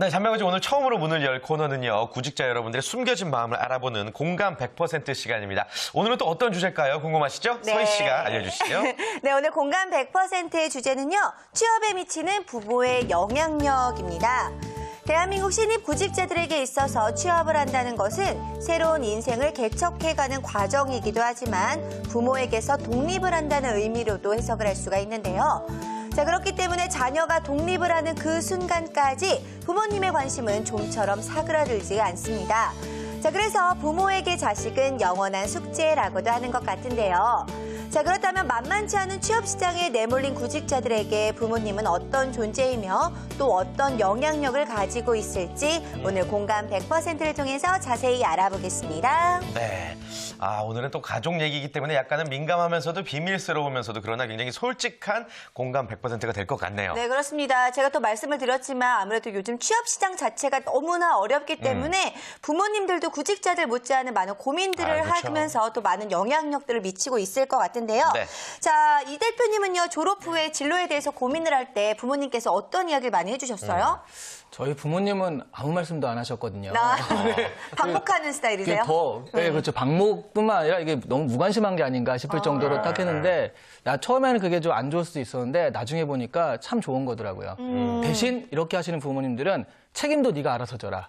네, 잔명아지 오늘 처음으로 문을 열 코너는요. 구직자 여러분들의 숨겨진 마음을 알아보는 공감 100% 시간입니다. 오늘은 또 어떤 주제일까요? 궁금하시죠? 네. 서희 씨가 알려주시죠. 네, 오늘 공감 100%의 주제는요. 취업에 미치는 부모의 영향력입니다. 대한민국 신입 구직자들에게 있어서 취업을 한다는 것은 새로운 인생을 개척해가는 과정이기도 하지만 부모에게서 독립을 한다는 의미로도 해석을 할 수가 있는데요. 자, 그렇기 때문에 자녀가 독립을 하는 그 순간까지 부모님의 관심은 좀처럼 사그라들지 않습니다. 자, 그래서 부모에게 자식은 영원한 숙제라고도 하는 것 같은데요. 자, 그렇다면 만만치 않은 취업 시장에 내몰린 구직자들에게 부모님은 어떤 존재이며 또 어떤 영향력을 가지고 있을지 오늘 공감 100%를 통해서 자세히 알아보겠습니다. 네. 오늘은 또 가족 얘기이기 때문에 약간은 민감하면서도 비밀스러우면서도 그러나 굉장히 솔직한 공감 100%가 될 것 같네요. 네, 그렇습니다. 제가 또 말씀을 드렸지만 아무래도 요즘 취업 시장 자체가 너무나 어렵기 때문에 부모님들도 구직자들 못지않은 많은 고민들을 그렇죠. 하면서 또 많은 영향력들을 미치고 있을 것 같은데요. 네. 자, 이 대표님은요, 졸업 후에 진로에 대해서 고민을 할 때 부모님께서 어떤 이야기를 많이 해주셨어요? 저희 부모님은 아무 말씀도 안 하셨거든요. 반복하는 스타일이세요? 네, 그렇죠. 방목뿐만 아니라 이게 너무 무관심한 게 아닌가 싶을 정도로 딱 했는데, 처음에는 그게 좀 안 좋을 수도 있었는데, 나중에 보니까 참 좋은 거더라고요. 대신 이렇게 하시는 부모님들은 책임도 네가 알아서 져라.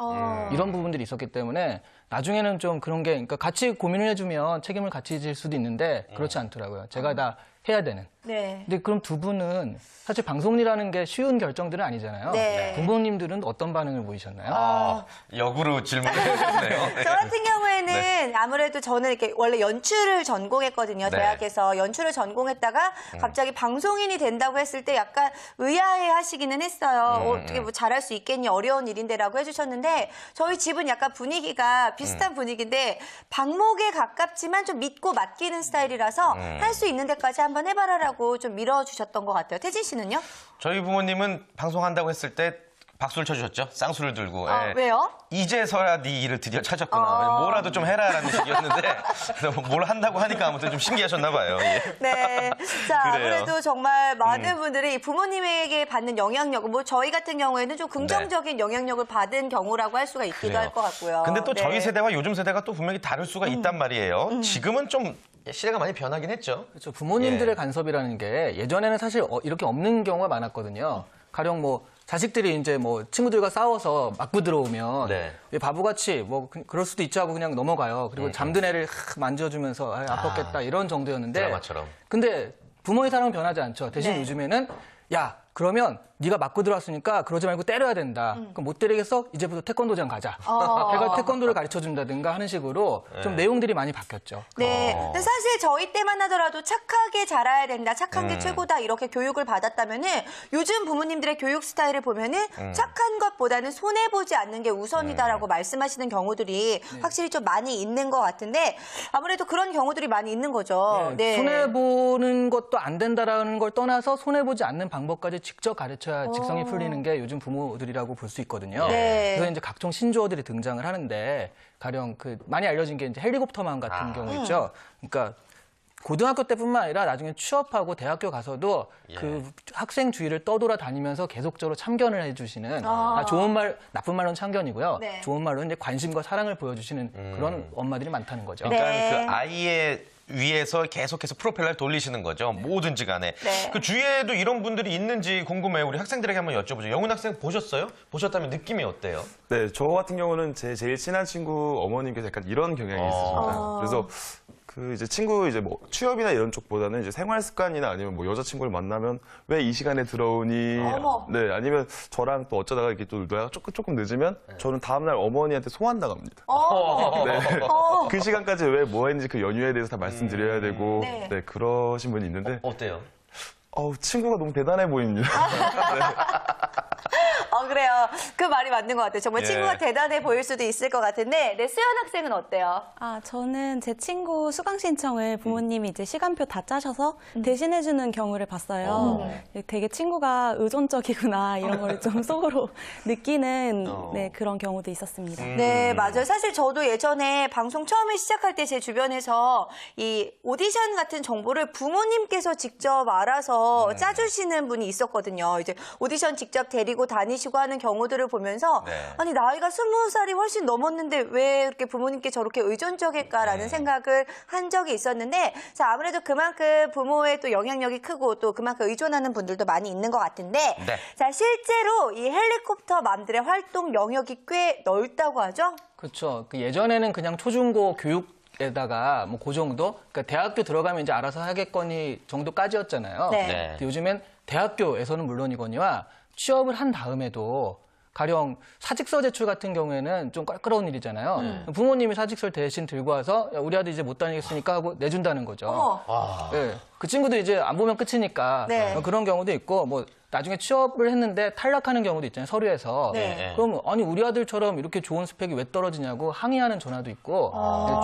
이런 부분들이 있었기 때문에, 나중에는 좀 그런 게, 그러니까 같이 고민을 해주면 책임을 같이 질 수도 있는데, 그렇지 않더라고요. 제가 다 해야 되는. 네. 근데 그럼 두 분은 사실 방송이라는 게 쉬운 결정들은 아니잖아요. 네. 부모님들은 어떤 반응을 보이셨나요? 역으로 질문을 해주셨네요. 네. 저 같은 경우에는 아무래도 저는 이렇게 원래 연출을 전공했거든요. 네. 대학에서 연출을 전공했다가 갑자기 방송인이 된다고 했을 때 약간 의아해 하시기는 했어요. 어떻게 뭐 잘할 수 있겠니? 어려운 일인데라고 해주셨는데 저희 집은 약간 분위기가 비슷한 분위기인데 방목에 가깝지만 좀 믿고 맡기는 스타일이라서 할 수 있는 데까지 한번 해봐라라고 좀 밀어주셨던 것 같아요. 태진 씨는요? 저희 부모님은 방송한다고 했을 때 박수를 쳐주셨죠. 쌍수를 들고. 예. 왜요? 이제서야 네 일을 드디어 찾았구나. 뭐라도 좀 해라라는 식이었는데 뭘 한다고 하니까 아무튼 좀 신기하셨나 봐요. 예. 네. 자, 그래요. 아무래도 정말 많은 분들이 부모님에게 받는 영향력, 뭐 저희 같은 경우에는 좀 긍정적인 영향력을 받은 경우라고 할 수가 있기도 그래요. 할 것 같고요. 근데 또 네. 저희 세대와 요즘 세대가 또 분명히 다를 수가 있단 말이에요. 지금은 좀 시대가 많이 변하긴 했죠. 그렇죠. 부모님들의 간섭이라는 게 예전에는 사실 이렇게 없는 경우가 많았거든요. 가령 뭐 자식들이 이제 뭐 친구들과 싸워서 맞고 들어오면 네. 바보같이 뭐 그럴 수도 있죠 하고 그냥 넘어가요. 그리고 잠든 애를 만져주면서 아팠겠다 이런 정도였는데 드라마처럼. 근데 부모의 사랑은 변하지 않죠. 대신 네. 요즘에는 야 그러면 네가 맞고 들어왔으니까 그러지 말고 때려야 된다. 그럼 못 때리겠어? 이제부터 태권도장 가자. 해가 태권도를 가르쳐준다든가 하는 식으로 좀 내용들이 많이 바뀌었죠. 네. 근데 사실 저희 때만 하더라도 착하게 자라야 된다, 착한 게 최고다 이렇게 교육을 받았다면은 요즘 부모님들의 교육 스타일을 보면은 착한 것보다는 손해 보지 않는 게 우선이다라고 말씀하시는 경우들이 확실히 좀 많이 있는 것 같은데 아무래도 그런 경우들이 많이 있는 거죠. 네. 손해 보는 것도 안 된다라는 걸 떠나서 손해 보지 않는 방법까지 직접 가르쳐야 직성이 풀리는 게 요즘 부모들이라고 볼 수 있거든요. 네. 그래서 이제 각종 신조어들이 등장을 하는데 가령 그 많이 알려진 게 이제 헬리콥터맘 같은 경우 있죠. 그러니까 고등학교 때뿐만 아니라 나중에 취업하고 대학교 가서도 그 학생 주위를 떠돌아다니면서 계속적으로 참견을 해주시는 좋은 말, 나쁜 말로는 참견이고요. 네. 좋은 말로는 이제 관심과 사랑을 보여주시는 그런 엄마들이 많다는 거죠. 그러니까 네. 그 아이의 위에서 계속해서 프로펠러를 돌리시는 거죠. 뭐든지 간에. 네. 그 주위에도 이런 분들이 있는지 궁금해요. 우리 학생들에게 한번 여쭤보죠. 영훈 학생 보셨어요? 보셨다면 느낌이 어때요? 네, 저 같은 경우는 제 제일 친한 친구 어머님께서 약간 이런 경향이 있으십니다. 그래서 그 이제 친구 이제 뭐 취업이나 이런 쪽보다는 이제 생활 습관이나 아니면 뭐 여자친구를 만나면 왜 이 시간에 들어오니? 어머. 네, 아니면 저랑 또 어쩌다가 이렇게 또 놀다가 조금 늦으면 저는 다음날 어머니한테 소환 나갑니다. 네. 그 시간까지 왜 뭐 했는지 그 연유에 대해서 다 말씀드려야 되고 네. 네, 그러신 분이 있는데 어때요? 친구가 너무 대단해 보입니다. 그래요. 그 말이 맞는 것 같아요. 정말 예. 친구가 대단해 보일 수도 있을 것 같은데 네, 수연 학생은 어때요? 저는 제 친구 수강 신청을 부모님이 이제 시간표 다 짜셔서 대신해주는 경우를 봤어요. 되게 친구가 의존적이구나 이런 걸 좀 속으로 느끼는 네, 그런 경우도 있었습니다. 네, 맞아요. 사실 저도 예전에 방송 처음에 시작할 때 제 주변에서 이 오디션 같은 정보를 부모님께서 직접 알아서 짜주시는 분이 있었거든요. 이제 오디션 직접 데리고 다니시고 하는 경우들을 보면서 네. 아니 나이가 20살이 훨씬 넘었는데 왜 이렇게 부모님께 저렇게 의존적일까라는 생각을 한 적이 있었는데 자 아무래도 그만큼 부모의 또 영향력이 크고 또 그만큼 의존하는 분들도 많이 있는 것 같은데 네. 자 실제로 이 헬리콥터 맘들의 활동 영역이 꽤 넓다고 하죠? 그렇죠. 그 예전에는 그냥 초중고 교육에다가 뭐 그 정도, 그러니까 대학교 들어가면 이제 알아서 하겠거니 정도까지였잖아요. 네. 네. 근데 요즘엔 대학교에서는 물론이거니와 취업을 한 다음에도 가령 사직서 제출 같은 경우에는 좀 껄끄러운 일이잖아요. 부모님이 사직서를 대신 들고 와서 야, 우리 아들 이제 못 다니겠으니까 하고 내준다는 거죠. 어머. 네. 그 친구도 이제 안 보면 끝이니까 네. 그런 경우도 있고 뭐 나중에 취업을 했는데 탈락하는 경우도 있잖아요. 서류에서. 네. 그럼 아니 우리 아들처럼 이렇게 좋은 스펙이 왜 떨어지냐고 항의하는 전화도 있고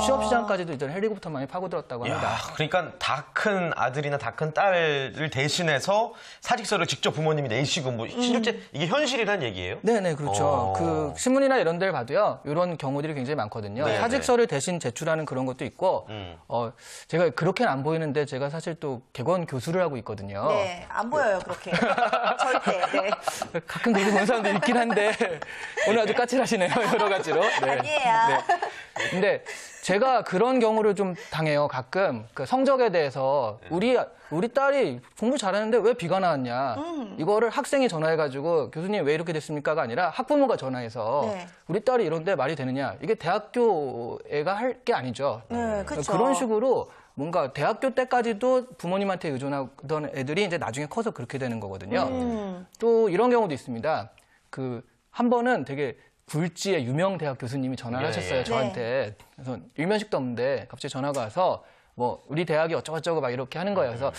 취업 시장까지도 이제 헬리콥터 많이 파고들었다고 합니다. 야, 그러니까 다 큰 아들이나 다 큰 딸을 대신해서 사직서를 직접 부모님이 내시고 뭐 실제 이게 현실이란 얘기예요? 네네, 그렇죠. 그 신문이나 이런 데를 봐도요, 이런 경우들이 굉장히 많거든요. 네, 사직서를 대신 제출하는 그런 것도 있고, 제가 그렇게는 안 보이는데 제가 사실 또 객원 교수를 하고 있거든요. 네, 안 보여요 그렇게 절대. 네. 가끔 그렇게 보는 사람도 있긴 한데, 오늘 아주 까칠하시네요, 여러 가지로. 네. 아니에요. 근데 제가 그런 경우를 좀 당해요. 가끔 그 성적에 대해서 우리 딸이 공부 잘하는데 왜 B가 나왔냐. 이거를 학생이 전화해가지고 교수님 왜 이렇게 됐습니까가 아니라 학부모가 전화해서 네. 우리 딸이 이런데 말이 되느냐. 이게 대학교 애가 할 게 아니죠. 네, 그쵸. 그런 식으로 뭔가 대학교 때까지도 부모님한테 의존하던 애들이 이제 나중에 커서 그렇게 되는 거거든요. 또 이런 경우도 있습니다. 그 한 번은 되게 굴지의 유명 대학 교수님이 전화를 하셨어요, 저한테. 그래서 일면식도 없는데 갑자기 전화가 와서 뭐 우리 대학이 어쩌고저쩌고 막 이렇게 하는 거예요. 그래서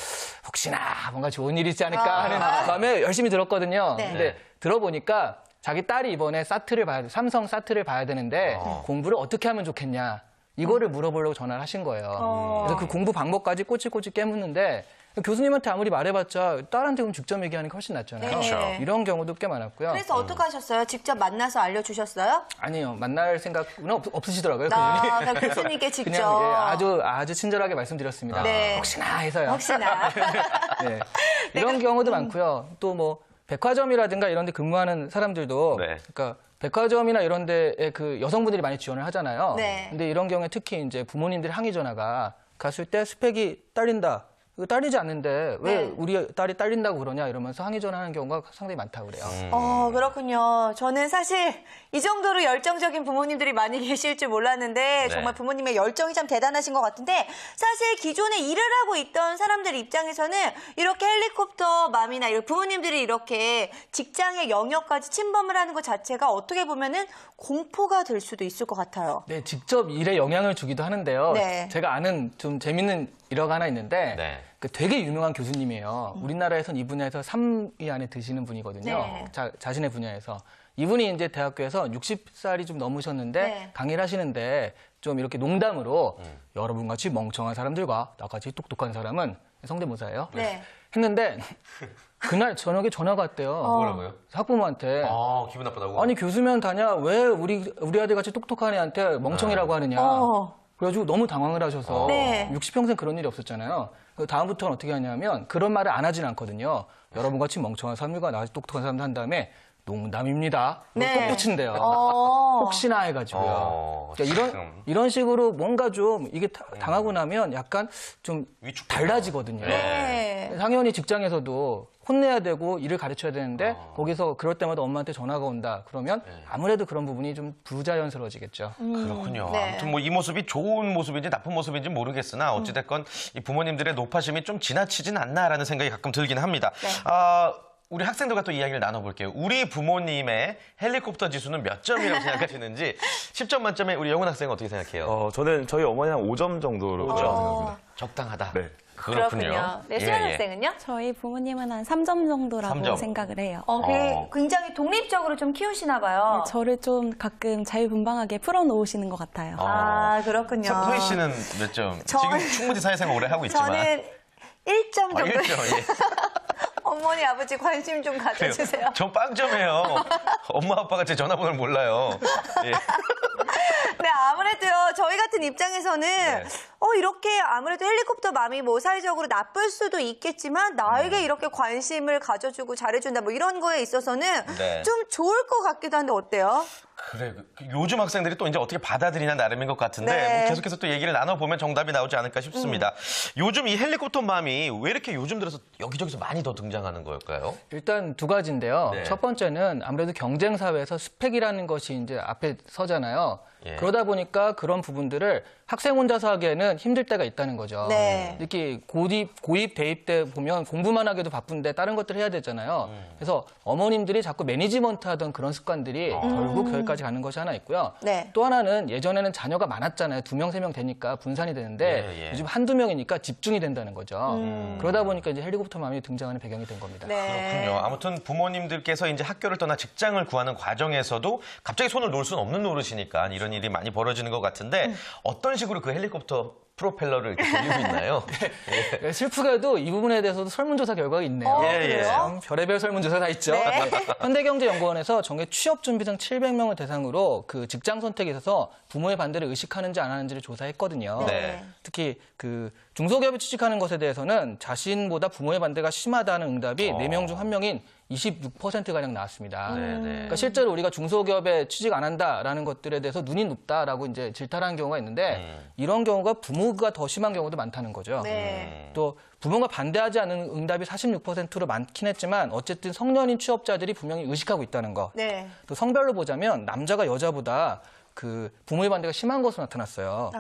혹시나 뭔가 좋은 일이 있지 않을까 하는 마음에 열심히 들었거든요. 네. 근데 들어보니까 자기 딸이 이번에 사트를 봐야 돼, 삼성 사트를 봐야 되는데 공부를 어떻게 하면 좋겠냐. 이거를 물어보려고 전화를 하신 거예요. 그래서 그 공부 방법까지 꼬치꼬치 깨묻는데 교수님한테 아무리 말해봤자 딸한테 그럼 직접 얘기하는 게 훨씬 낫잖아요. 그렇죠. 이런 경우도 꽤 많았고요. 그래서 어떻게 하셨어요? 직접 만나서 알려주셨어요? 아니요, 만날 생각은 없으시더라고요. 나 그분이. 교수님께 직접. 그냥 아주 친절하게 말씀드렸습니다. 네. 혹시나 해서요. 혹시나. 네. 이런 경우도 많고요. 또 뭐 백화점이라든가 이런 데 근무하는 사람들도 네. 그러니까 백화점이나 이런 데에 그 여성분들이 많이 지원을 하잖아요. 네. 근데 이런 경우에 특히 이제 부모님들이 항의 전화가 갔을 때 스펙이 딸린다. 이거 딸리지 않는데 왜 네. 우리 딸이 딸린다고 그러냐 이러면서 항의 전화하는 경우가 상당히 많다고 그래요. 그렇군요. 저는 사실 이 정도로 열정적인 부모님들이 많이 계실 줄 몰랐는데 정말 부모님의 열정이 참 대단하신 것 같은데 사실 기존에 일을 하고 있던 사람들 입장에서는 이렇게 헬리콥터 맘이나 이런 부모님들이 이렇게 직장의 영역까지 침범을 하는 것 자체가 어떻게 보면은 공포가 될 수도 있을 것 같아요. 네, 직접 일에 영향을 주기도 하는데요. 네. 제가 아는 좀 재밌는 일화가 하나 있는데 네. 그 되게 유명한 교수님이에요. 우리나라에선 이 분야에서 3위 안에 드시는 분이거든요. 네. 자신의 분야에서. 이분이 이제 대학교에서 60살이 좀 넘으셨는데 네. 강의를 하시는데 좀 이렇게 농담으로 여러분같이 멍청한 사람들과 나같이 똑똑한 사람은 성대모사예요. 네. 했는데 그날 저녁에 전화가 왔대요. 뭐라고요? 학부모한테. 아, 기분 나쁘다고? 아니 교수면 다냐? 왜 우리 아들 같이 똑똑한 애한테 멍청이라고 하느냐? 그래가지고 너무 당황을 하셔서 네. 60평생 그런 일이 없었잖아요. 다음부터는 어떻게 하냐면 그런 말을 안 하진 않거든요. 여러분같이 멍청한 사람들과 나같이 똑똑한 사람들 한 다음에 농담입니다. 네. 꼭 붙인대요. 혹시나 해가지고요. 그러니까 이런 식으로 뭔가 좀 이게 당하고 나면 약간 좀 위축되죠. 달라지거든요. 네. 당연히 직장에서도 혼내야 되고 일을 가르쳐야 되는데 거기서 그럴 때마다 엄마한테 전화가 온다. 그러면 아무래도 그런 부분이 좀 부자연스러워지겠죠. 그렇군요. 네. 아무튼 뭐 이 모습이 좋은 모습인지 나쁜 모습인지 모르겠으나 어찌됐건 이 부모님들의 노파심이 좀 지나치진 않나라는 생각이 가끔 들긴 합니다. 네. 우리 학생들과 또 이야기를 나눠볼게요. 우리 부모님의 헬리콥터 지수는 몇 점이라고 생각하시는지 10점 만점에 우리 영훈 학생은 어떻게 생각해요? 저는 저희 어머니 한 5점 정도로 생각합니다. 적당하다. 네. 그렇군요. 네, 수연 학생은요? 저희 부모님은 한 3점 정도라고 3점. 생각을 해요. 굉장히 독립적으로 좀 키우시나 봐요. 저를 좀 가끔 자유분방하게 풀어놓으시는 것 같아요. 그렇군요. 소희 씨는 몇 점? 지금 충분히 사회생활 오래 하고 있지만. 저는 1점 정도. 1점, 예. 어머니, 아버지 관심 좀 가져주세요. 전 빵점이에요. 엄마, 아빠가 제 전화번호를 몰라요. 예. 네, 아무래도요, 저희 같은 같은 입장에서는 이렇게 아무래도 헬리콥터 맘이 뭐 사회적으로 나쁠 수도 있겠지만 나에게 이렇게 관심을 가져주고 잘해준다 뭐 이런 거에 있어서는 네. 좀 좋을 것 같기도 한데 어때요? 그래, 요즘 학생들이 또 이제 어떻게 받아들이냐 나름인 것 같은데 네. 뭐 계속해서 또 얘기를 나눠보면 정답이 나오지 않을까 싶습니다. 요즘 이 헬리콥터 맘이 왜 이렇게 요즘 들어서 여기저기서 많이 더 등장하는 걸까요? 일단 두 가지인데요. 네. 첫 번째는 아무래도 경쟁 사회에서 스펙이라는 것이 이제 앞에 서잖아요. 예. 그러다 보니까 그런 부분들을 학생 혼자서 하기에는 힘들 때가 있다는 거죠. 네. 이렇게 고입, 대입 때 보면 공부만 하기도 바쁜데 다른 것들을 해야 되잖아요. 그래서 어머님들이 자꾸 매니지먼트 하던 그런 습관들이 결국 여기까지 가는 것이 하나 있고요. 네. 또 하나는 예전에는 자녀가 많았잖아요. 2명, 3명 되니까 분산이 되는데 예, 예. 요즘 한두 명이니까 집중이 된다는 거죠. 그러다 보니까 이제 헬리콥터 맘이 등장하는 배경이 된 겁니다. 네. 그렇군요. 아무튼 부모님들께서 이제 학교를 떠나 직장을 구하는 과정에서도 갑자기 손을 놓을 수는 없는 노릇이니까 이런 일이 많이 벌어지는 것 같은데 어떤 식으로 그 헬리콥터 프로펠러를 이렇게 돌리고 있나요? 네, 슬프게도 이 부분에 대해서도 설문조사 결과가 있네요. 어, 예, 예. 그래요? 참 별의별 설문조사 다 있죠. 네. 현대경제연구원에서 정해 취업준비생 700명을 대상으로 그 직장 선택에 있어서 부모의 반대를 의식하는지 안 하는지를 조사했거든요. 네. 특히 그 중소기업에 취직하는 것에 대해서는 자신보다 부모의 반대가 심하다는 응답이 4명 중 1명인 26%가량 나왔습니다. 네, 네. 그러니까 실제로 우리가 중소기업에 취직 안 한다라는 것들에 대해서 눈이 높다라고 이제 질타하는 경우가 있는데 이런 경우가 부모가 더 심한 경우도 많다는 거죠. 네. 또 부모가 반대하지 않은 응답이 46%로 많긴 했지만 어쨌든 성년인 취업자들이 분명히 의식하고 있다는 거. 네. 또 성별로 보자면 남자가 여자보다 그 부모의 반대가 심한 것으로 나타났어요.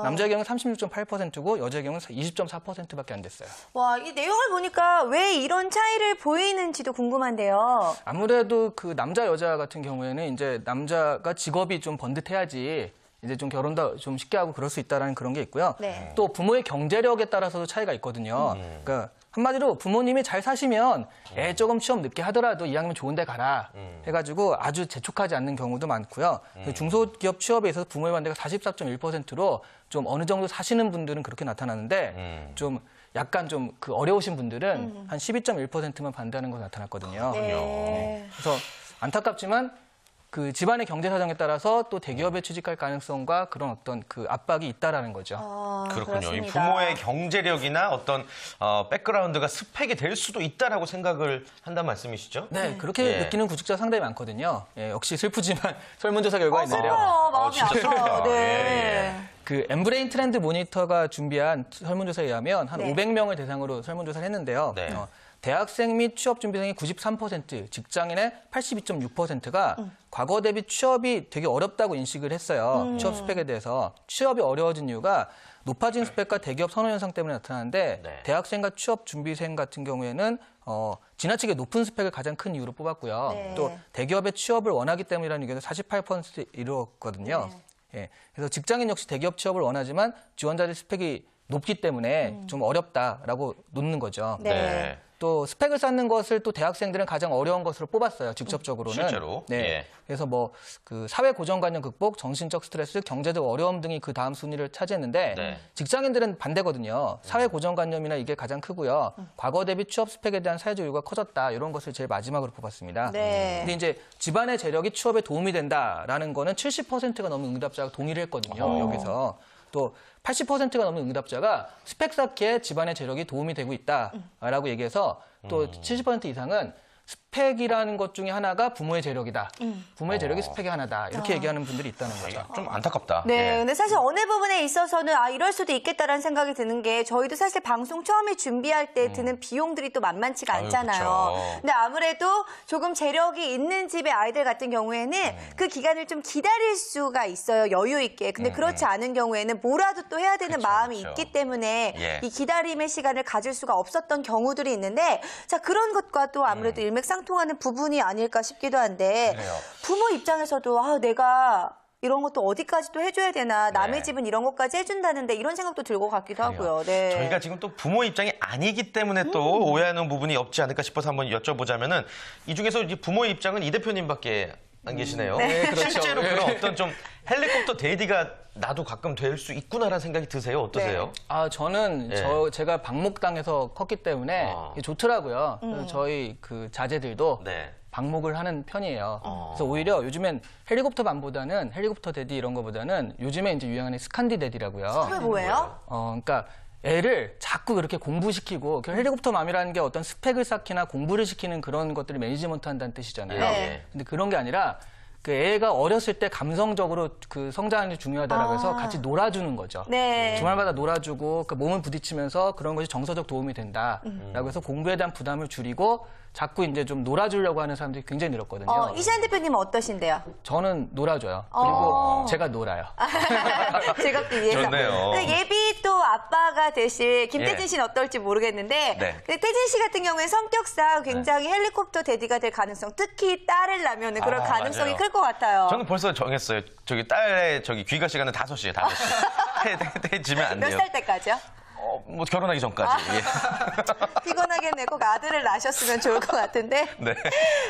남자의 경우는 36.8%고 여자의 경우는 20.4%밖에 안 됐어요. 와, 이 내용을 보니까 왜 이런 차이를 보이는지도 궁금한데요. 아무래도 그 남자 여자 같은 경우에는 이제 남자가 직업이 좀 번듯해야지 이제 좀 결혼도 좀 쉽게 하고 그럴 수 있다라는 그런 게 있고요. 네. 또 부모의 경제력에 따라서도 차이가 있거든요. 그러니까 한마디로 부모님이 잘 사시면 애 조금 시험 늦게 하더라도 2학년 좋은 데 가라 해가지고 아주 재촉하지 않는 경우도 많고요. 중소기업 취업에 있어서 부모의 반대가 44.1%로 좀 어느 정도 사시는 분들은 그렇게 나타나는데 좀 약간 좀 그 어려우신 분들은 한 12.1%만 반대하는 것으로 나타났거든요. 네. 그래서 안타깝지만 그 집안의 경제 사정에 따라서 또 대기업에 취직할 가능성과 그런 어떤 그 압박이 있다라는 거죠. 그렇군요. 이 그렇습니다. 부모의 경제력이나 어떤 백그라운드가 스펙이 될 수도 있다라고 생각을 한다는 말씀이시죠? 네, 그렇게 예. 느끼는 구직자 상당히 많거든요. 예, 역시 슬프지만 설문조사 결과가 있는데요. 슬퍼요. 마음이 진짜 아파요. 슬프다. 네. 예, 그 엠브레인 트렌드 모니터가 준비한 설문조사에 의하면 한 네. 500명을 대상으로 설문조사를 했는데요. 네. 대학생 및 취업준비생의 93%, 직장인의 82.6%가 과거 대비 취업이 되게 어렵다고 인식을 했어요. 취업 스펙에 대해서. 취업이 어려워진 이유가 높아진 스펙과 대기업 선호 현상 때문에 나타나는데 네. 대학생과 취업준비생 같은 경우에는 지나치게 높은 스펙을 가장 큰 이유로 뽑았고요. 네. 또 대기업의 취업을 원하기 때문이라는 의견도 48% 이루었거든요. 예, 그래서 직장인 역시 대기업 취업을 원하지만 지원자들 스펙이 높기 때문에 좀 어렵다라고 놓는 거죠. 네. 또 스펙을 쌓는 것을 또 대학생들은 가장 어려운 것으로 뽑았어요. 직접적으로는. 실제로? 네. 예. 그래서 뭐 그 사회 고정관념 극복, 정신적 스트레스, 경제적 어려움 등이 그 다음 순위를 차지했는데 네. 직장인들은 반대거든요. 사회 고정관념이나 이게 가장 크고요. 과거 대비 취업 스펙에 대한 사회적 요구가 커졌다. 이런 것을 제일 마지막으로 뽑았습니다. 네. 근데 이제 집안의 재력이 취업에 도움이 된다라는 거는 70%가 넘는 응답자가 동의를 했거든요. 여기서. 또 80%가 넘는 응답자가 스펙 쌓기에 집안의 재력이 도움이 되고 있다라고 얘기해서 또 70% 이상은 스펙이라는 것 중에 하나가 부모의 재력이다. 부모의 재력이 스펙의 하나다. 이렇게 얘기하는 분들이 있다는 거죠. 좀 안타깝다. 네, 예. 근데 사실 어느 부분에 있어서는 이럴 수도 있겠다라는 생각이 드는 게 저희도 사실 방송 처음에 준비할 때 드는 비용들이 또 만만치가 아유, 않잖아요. 그쵸. 근데 아무래도 조금 재력이 있는 집의 아이들 같은 경우에는 그 기간을 좀 기다릴 수가 있어요. 여유 있게. 근데 그렇지 않은 경우에는 뭐라도 또 해야 되는 그쵸, 마음이 그쵸. 있기 때문에 예. 이 기다림의 시간을 가질 수가 없었던 경우들이 있는데 자, 그런 것과 또 아무래도 일맥상통하는 부분이 아닐까 싶기도 한데 그래요. 부모 입장에서도 내가 이런 것도 어디까지 또 해줘야 되나 남의 네. 집은 이런 것까지 해준다는데 이런 생각도 들고 같기도 하고요. 네. 저희가 지금 또 부모 입장이 아니기 때문에 또 오해하는 부분이 없지 않을까 싶어서 한번 여쭤보자면은 이 중에서 이제 부모의 입장은 이 대표님밖에 안 계시네요. 네, 그렇죠. 실제로 네. 그런 어떤 좀 헬리콥터 데이디가 나도 가끔 될 수 있구나라는 생각이 드세요? 어떠세요? 저는 예. 제가 방목당에서 컸기 때문에 아. 이게 좋더라고요. 그래서 저희 그 자제들도 네. 방목을 하는 편이에요. 그래서 오히려 요즘엔 헬리콥터맘보다는 헬리콥터 데디 이런 거보다는 요즘에 이제 유행하는 스칸디 데디라고요. 그게 뭐예요? 그러니까 애를 자꾸 그렇게 공부시키고 헬리콥터 맘이라는 게 어떤 스펙을 쌓기나 공부를 시키는 그런 것들을 매니지먼트 한다는 뜻이잖아요. 네. 근데 그런 게 아니라 그 애가 어렸을 때 감성적으로 그 성장하는 게 중요하다라고 해서 같이 놀아주는 거죠. 네. 주말마다 놀아주고 그 몸을 부딪히면서 그런 것이 정서적 도움이 된다라고 해서 공부에 대한 부담을 줄이고 자꾸 이제 좀 놀아주려고 하는 사람들이 굉장히 늘었거든요. 이시안 대표님은 어떠신데요? 저는 놀아줘요. 그리고 제가 놀아요. 즐겁기 위해서. 좋네요. 근데 예비 또 아빠가 되실 김태진 예. 씨는 어떨지 모르겠는데 네. 근데 태진 씨 같은 경우에 성격상 굉장히 헬리콥터 데디가 될 가능성, 특히 딸을 낳으면 그런 아, 가능성이 맞아요. 클 것 같아요. 저는 벌써 정했어요. 저기 딸의 저기 귀가 시간은 5시에 5시. 해지면 안 몇 돼요. 살 때까지요? 뭐 결혼하기 전까지. 예. 피곤하겠네. 꼭 아들을 낳으셨으면 좋을 것 같은데. 네.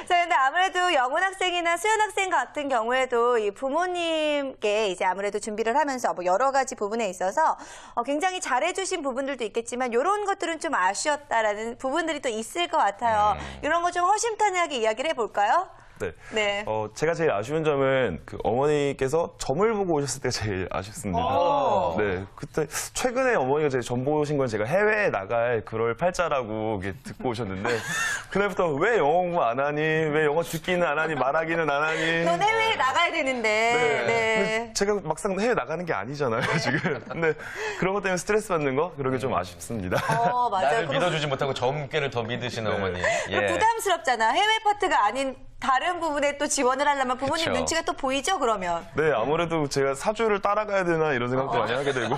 자, 근데 아무래도 영훈 학생이나 수연 학생 같은 경우에도 이 부모님께 이제 아무래도 준비를 하면서 뭐 여러 가지 부분에 있어서 굉장히 잘해주신 부분들도 있겠지만 이런 것들은 좀 아쉬웠다라는 부분들이 또 있을 것 같아요. 이런 거 좀 허심탄회하게 이야기를 해볼까요? 네. 네. 제가 제일 아쉬운 점은 그 어머니께서 점을 보고 오셨을 때가 제일 아쉽습니다. 네. 그때 최근에 어머니가 제 점 보신 건 제가 해외에 나갈 그럴 팔자라고 이렇게 듣고 오셨는데 그날부터 왜 영어 공부 안 하니? 왜 영어 듣기는 안 하니? 말하기는 안 하니? 넌 해외에 나가야 되는데. 근데 제가 막상 해외 나가는 게 아니잖아요, 지금. 근데 그런 것 때문에 스트레스 받는 거? 그런 게 좀 아쉽습니다. 맞아요. 나를 믿어주지 못하고 점괘를 더 믿으시는 어머니. 예. 부담스럽잖아. 해외 파트가 아닌 다른 부분에 또 지원을 하려면 부모님 그쵸. 눈치가 또 보이죠, 그러면? 네, 아무래도 제가 사주를 따라가야 되나 이런 생각도 많이 하게 되고,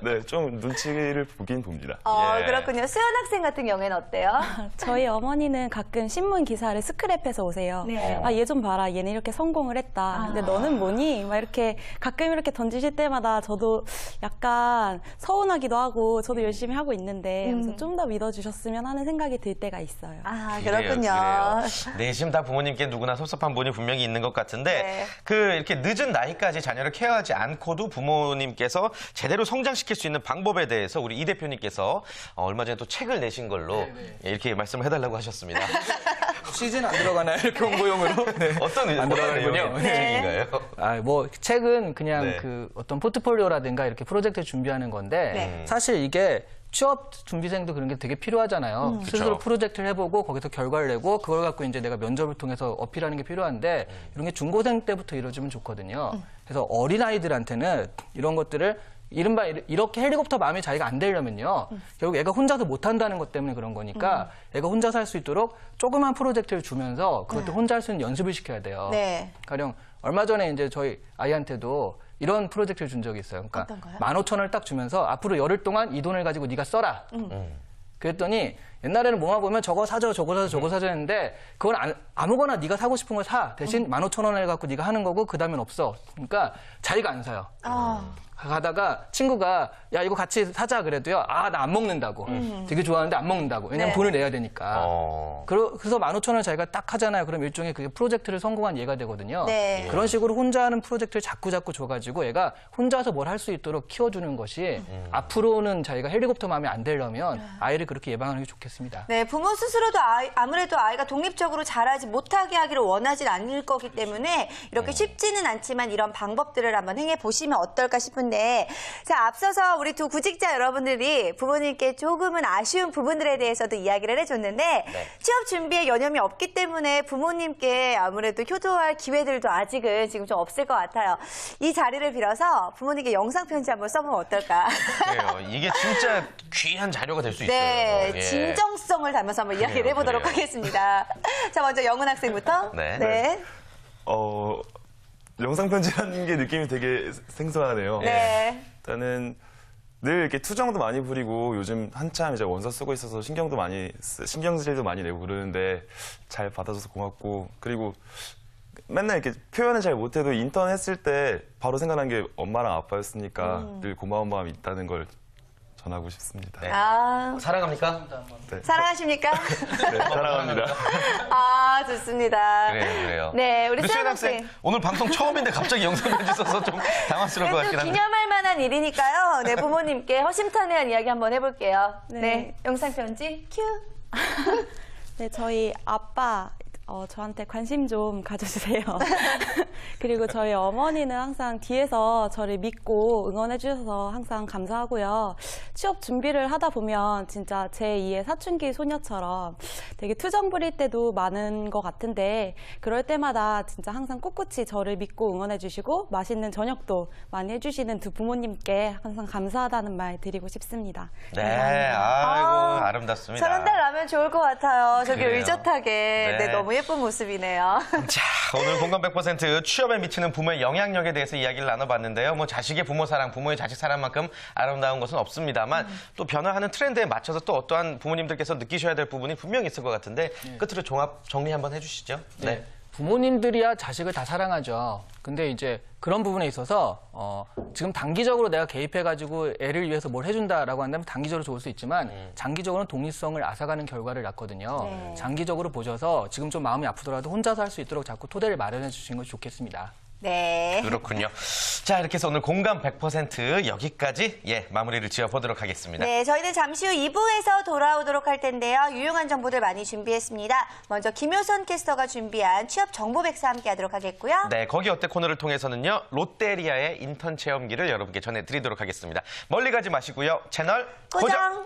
네, 좀 눈치를 보긴 봅니다. 예. 그렇군요. 수연 학생 같은 경우에는 어때요? 저희 어머니는 가끔 신문 기사를 스크랩해서 오세요. 네. 얘 좀 봐라. 얘는 이렇게 성공을 했다. 근데 너는 뭐니? 막 이렇게 가끔 이렇게 던지실 때마다 저도 약간 서운하기도 하고 저도 열심히 하고 있는데 그래서 좀 더 믿어주셨으면 하는 생각이 들 때가 있어요. 그렇군요. 그래요. 내심 다 부모님께 누구나 섭섭한 분이 분명히 있는 것 같은데 네. 그 이렇게 늦은 나이까지 자녀를 케어하지 않고도 부모님께서 제대로 성장시킬 수 있는 방법에 대해서 우리 이 대표님께서 얼마 전에 또 책을 내신 걸로 이렇게 말씀을 해달라고 하셨습니다. 시즌 안 들어가나요? 이렇게 홍보용으로? 네. 어떤 안 들어가는군요. 내용의 책인가요? 뭐 책은 그냥 네. 그 어떤 포트폴리오라든가 이렇게 프로젝트 준비하는 건데 네. 사실 이게 취업 준비생도 그런 게 되게 필요하잖아요. 스스로 프로젝트를 해보고 거기서 결과를 내고 그걸 갖고 이제 내가 면접을 통해서 어필하는 게 필요한데 이런 게 중고생 때부터 이루어지면 좋거든요. 그래서 어린아이들한테는 이런 것들을 이른바 이렇게 헬리콥터 마음이 자기가 안 되려면요. 결국 애가 혼자서 못 한다는 것 때문에 그런 거니까 애가 혼자서 할 수 있도록 조그만 프로젝트를 주면서 그것도 혼자 할 수 있는 연습을 시켜야 돼요. 네. 가령 얼마 전에 이제 저희 아이한테도 이런 프로젝트를 준 적이 있어요. 그러니까 어떤 거요? 15,000원을 딱 주면서 앞으로 열흘 동안 이 돈을 가지고 네가 써라. 그랬더니 옛날에는 뭐만 보면 저거 사줘, 저거 사줘, 저거 사줘 했는데 그건 아무거나 네가 사고 싶은 걸 사. 대신 15,000원을 갖고 네가 하는 거고 그 다음엔 없어. 그러니까 자기가 안 사요. 가다가 친구가 야 이거 같이 사자 그래도요. 아, 나 안 먹는다고. 되게 좋아하는데 안 먹는다고. 왜냐면 네. 돈을 내야 되니까. 어. 그래서 15,000원을 자기가 딱 하잖아요. 그럼 일종의 그게 프로젝트를 성공한 예가 되거든요. 네. 그런 식으로 혼자 하는 프로젝트를 자꾸 줘가지고 얘가 혼자서 뭘 할 수 있도록 키워주는 것이 앞으로는 자기가 헬리콥터 마음이 안 되려면 아이를 그렇게 예방하는 게 좋겠습니다. 네, 부모 스스로도 아무래도 아이가 독립적으로 자라지 못하게 하기를 원하진 않을 거기 때문에 이렇게 쉽지는 않지만 이런 방법들을 한번 행해 보시면 어떨까 싶은데 자, 앞서서 우리 두 구직자 여러분들이 부모님께 조금은 아쉬운 부분들에 대해서도 이야기를 해줬는데 취업 준비에 여념이 없기 때문에 부모님께 아무래도 효도할 기회들도 아직은 지금 좀 없을 것 같아요. 이 자리를 빌어서 부모님께 영상 편지 한번 써보면 어떨까? 그래요. 이게 진짜 귀한 자료가 될 수 있어요. 네, 예. 진정성을 담아서 한번 이야기를 그래요, 해보도록 그래요. 하겠습니다. 자, 먼저 영은 학생부터. 네. 영상 편지라는 게 느낌이 되게 생소하네요. 네. 일단은 늘 이렇게 투정도 많이 부리고 요즘 한참 이제 원서 쓰고 있어서 신경질도 많이 내고 그러는데 잘 받아줘서 고맙고 그리고 맨날 이렇게 표현을 잘 못해도 인턴 했을 때 바로 생각난 게 엄마랑 아빠였으니까 늘 고마운 마음이 있다는 걸 전하고 싶습니다. 네. 아, 사랑합니까? 네. 사랑하십니까? 네, 사랑합니다. 아, 좋습니다. 그래요. 네, 우리 수연 수연 학생 학생. 오늘 방송 처음인데 갑자기 영상 편지 써서 좀 당황스러울 것 그래도 같긴 한데. 기념할 만한 일이니까요. 네, 부모님께 허심탄회한 이야기 한번 해볼게요. 네, 네. 영상 편지 큐. 네, 저희 아빠 저한테 관심 좀 가져주세요. 그리고 저희 어머니는 항상 뒤에서 저를 믿고 응원해 주셔서 항상 감사하고요. 취업 준비를 하다 보면 진짜 제2의 사춘기 소녀처럼 되게 투정 부릴 때도 많은 것 같은데 그럴 때마다 진짜 항상 꿋꿋이 저를 믿고 응원해 주시고 맛있는 저녁도 많이 해주시는 두 부모님께 항상 감사하다는 말 드리고 싶습니다. 네, 아이고 아름답습니다. 저런 딸 나면 좋을 것 같아요. 저기 그래요. 의젓하게. 네. 네, 너무 예쁜 모습이네요. 자, 오늘 공감 100% 취업에 미치는 부모의 영향력에 대해서 이야기를 나눠봤는데요. 뭐 자식의 부모 사랑, 부모의 자식 사랑만큼 아름다운 것은 없습니다만 또 변화하는 트렌드에 맞춰서 또 어떠한 부모님들께서 느끼셔야 될 부분이 분명히 있을 것 같은데 끝으로 종합 정리 한번 해주시죠. 네. 부모님들이야 자식을 다 사랑하죠. 근데 이제 그런 부분에 있어서 지금 단기적으로 내가 개입해가지고 애를 위해서 뭘 해준다라고 한다면 단기적으로 좋을 수 있지만 장기적으로는 독립성을 앗아가는 결과를 낳거든요. 네. 장기적으로 보셔서 지금 좀 마음이 아프더라도 혼자서 할 수 있도록 자꾸 토대를 마련해 주시는 것이 좋겠습니다. 네. 그렇군요. 자, 이렇게 해서 오늘 공감 100% 여기까지 마무리를 지어보도록 하겠습니다. 네, 저희는 잠시 후 2부에서 돌아오도록 할 텐데요. 유용한 정보들 많이 준비했습니다. 먼저 김효선 캐스터가 준비한 취업 정보 백서 함께 하도록 하겠고요. 네, 거기 어때 코너를 통해서는요. 롯데리아의 인턴 체험기를 여러분께 전해드리도록 하겠습니다. 멀리 가지 마시고요. 채널 고정!